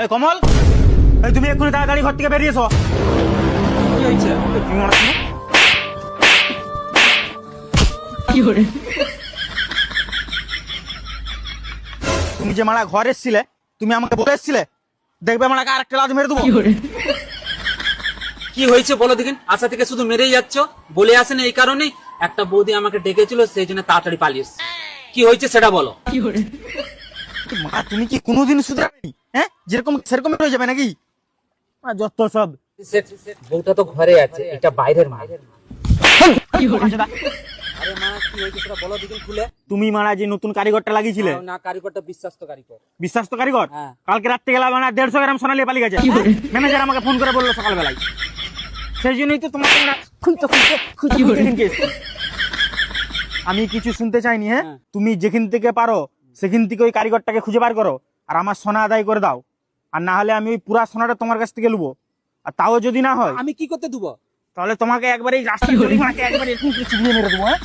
এই কমল, এই তুমি এক্ষুনি তাড়াতাড়ি ঘর থেকে বেরিয়ে এসো। কি হয়েছে? তুমি মারা শোনো। তুমি যে মারা ঘর এসছিলে, তুমি আমাকে বলে এসছিলে দেখবে মারা আরেকটা লাথি মেরে দেবো। কি হয়েছে বলো দেখিন? আশা থেকে শুধু মেরেই যাচ্ছ, বলে আসেন এই কারণেই একটা বৌদি আমাকে ডেকেছিল, সেই জন্য তাড়াতাড়ি পালিয়ে এসেছি। কি হয়েছে সেটা বলো। মা তুমি কি কোনোদিন শুধরাবে? হ্যাঁ, যেরকম সেরকম হয়ে যাবে নাকি? যত সব বউটা তো ঘরে আছে, এটা বাইরের মা। আরে মা কি হয়েছে সেটা বলো দেখিন খুলে। তুমি মারা যে নতুন কারিগরটা লাগিয়েছিলে না, কারিগরটা বিশ্বাস্ত কারিগর। বিশ্বাস তো কারিগর, হ্যাঁ। কালকে রাত্রে গেলাম মানে 150 গ্রাম সোনা নিয়ে পালিয়ে গেছে। ম্যানেজার আমাকে ফোন করে বললো সকালবেলায়, সেই জন্যই তো তোমাকে আমরা খুঁজতে দিনকে এসেছি। আমি কিছু শুনতে চাইনি। হ্যাঁ, তুমি যেখান থেকে পারো সেখান থেকে ওই কারিগরটাকে খুঁজে বার করো আর আমার সোনা আদায় করে দাও, আর না হলে আমি ওই পুরা সোনাটা তোমার কাছ থেকে লুবো। আর তাও যদি না হয় আমি কি করতে দেবো? তাহলে তোমাকে একবার এই রাস্তা একবার এরকম চুপিয়ে মেরে দেবো। হ্যাঁ,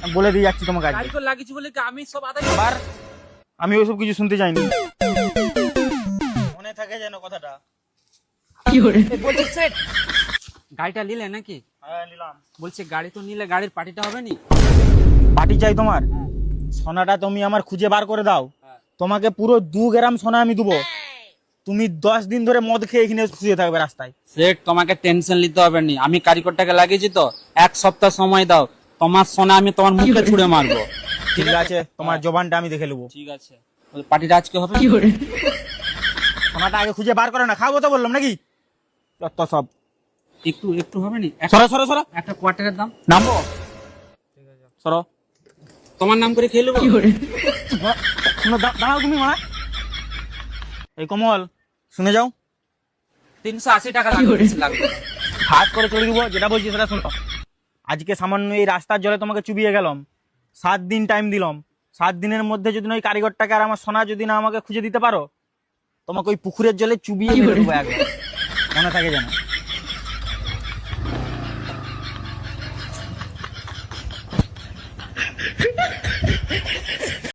আমি বলে দিয়ে যাচ্ছি তোমাকে আজকে। কারিগর লাগিয়েছি বলে কি আমি সব আদায় আবার আমি ওইসব কিছু শুনতে চাইনি, মনে থাকে যেন কথাটা। বলছি সেট গাড়িটা নিলে নাকি? হ্যাঁ নিলাম। বলছে গাড়ি তো নিলে গাড়ির পার্টিটা হবে নি? পার্টি চাই তোমার? সোনাটা তুমি আমার খুঁজে বার করে দাও, তোমাকে পুরো 2 গ্রাম সোনা আমি দেবো। তুমি 10 দিন ধরে মদ খেয়ে এখানে শুয়ে থাকবে রাস্তায়। সেট তোমাকে টেনশন নিতে হবে না, আমি কারিগরটাকে লাগিয়েছি তো, 1 সপ্তাহ সময় দাও, তোমার সোনা আমি তোমার মুখে ছুঁড়ে মারবো। ঠিক আছে, তোমার জবানটা আমি দেখে নেবো। ঠিক আছে, পার্টিটা আজকে হবে? সোনাটা আগে খুঁজে বার করে না, খাবো তো বললাম নাকি? যত সব একটু একটু হবে নি? সরো সরো সরো, একটা কোয়ার্টারের দাম নামবো। সরো, তোমার নাম করে খেয়ে নেবো। দাঁড়াও তুমি মারা। এই কমল শুনে যাও, 380 টাকা লাগবে। হাত করে চলে দিব, যেটা বলছি সেটা শোনো। আজকে সামান্য এই রাস্তার জলে তোমাকে চুবিয়ে গেলাম, 7 দিন টাইম দিলাম। 7 দিনের মধ্যে যদি ওই কারিগরটাকে আর আমার সোনা যদি না আমাকে খুঁজে দিতে পারো, তোমাকে ওই পুকুরের জলে চুবিয়ে মেরে দেবো একবার, মনে থাকে যেন।